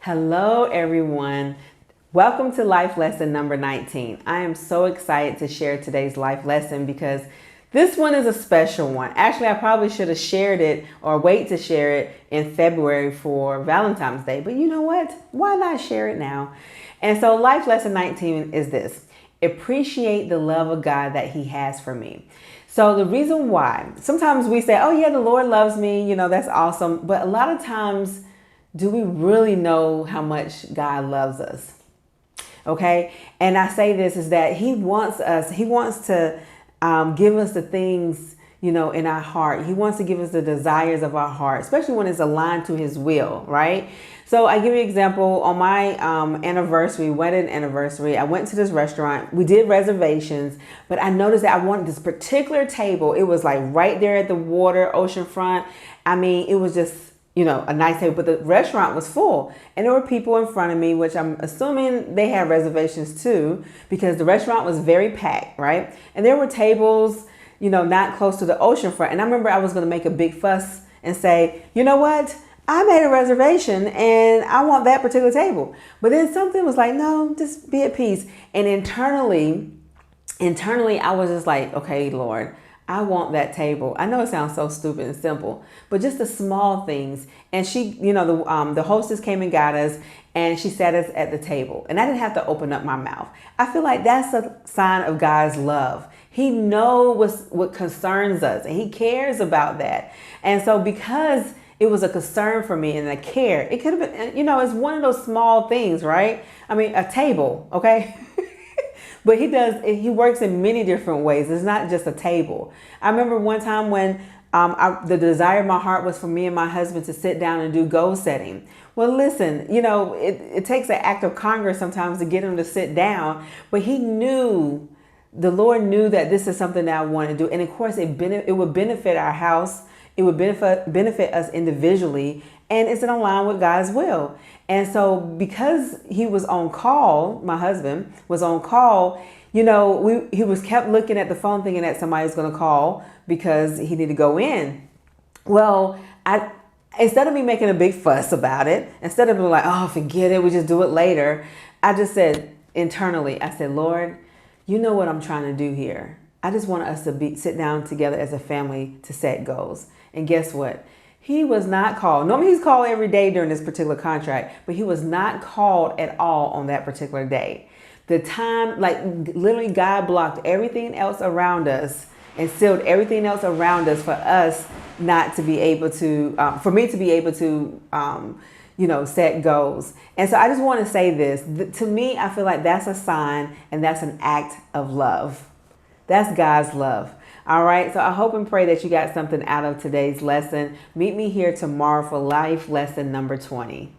Hello, everyone. Welcome to life lesson number 19. I am so excited to share today's life lesson because this one is a special one. Actually, I probably should have shared it or wait to share it in February for Valentine's Day. But you know what? Why not share it now? And so life lesson 19 is this: appreciate the love of God that He has for me. So the reason why, sometimes we say, oh yeah, the Lord loves me, that's awesome. But a lot of times, do we really know how much God loves us? Okay. And I say this is that He wants to give us the things, in our heart. He wants to give us the desires of our heart, especially when it's aligned to His will, right? So I give you an example. On my wedding anniversary, I went to this restaurant. We did reservations, but I noticed that I wanted this particular table. It was like right there at the water, ocean front. I mean, it was just a nice table, but the restaurant was full and there were people in front of me, which I'm assuming they had reservations too, because the restaurant was very packed, right? And there were tables, not close to the ocean front. And I remember I was going to make a big fuss and say, you know what? I made a reservation and I want that particular table. But then something was like, no, just be at peace. And internally, I was just like, okay, Lord, I want that table. I know it sounds so stupid and simple, but just the small things. And she, the hostess came and got us, and she sat us at the table. And I didn't have to open up my mouth. I feel like that's a sign of God's love. He knows what concerns us, and He cares about that. And so because it was a concern for me and a care, it could have been, it's one of those small things, right? I mean, a table, okay? But he works in many different ways. It's not just a table. I remember one time when the desire of my heart was for me and my husband to sit down and do goal setting. Well, listen, it takes an act of Congress sometimes to get him to sit down, but the Lord knew that this is something that I wanted to do. And of course, it would benefit our house. It would benefit us individually, and it's in line with God's will. And so because he was on call, my husband was on call, he was kept looking at the phone thinking that somebody was going to call because he needed to go in. Well, instead of me making a big fuss about it, instead of being like, oh, forget it, we just do it later, I just said internally, I said, Lord, you know what I'm trying to do here. I just want us to sit down together as a family to set goals. And guess what? He was not called. Normally he's called every day during this particular contract, but he was not called at all on that particular day. The time, like literally God blocked everything else around us and sealed everything else around us for us not to be able to, for me to be able to, set goals. And so I just want to say this. To me, I feel like that's a sign and that's an act of love. That's God's love. All right. So I hope and pray that you got something out of today's lesson. Meet me here tomorrow for life lesson number 20.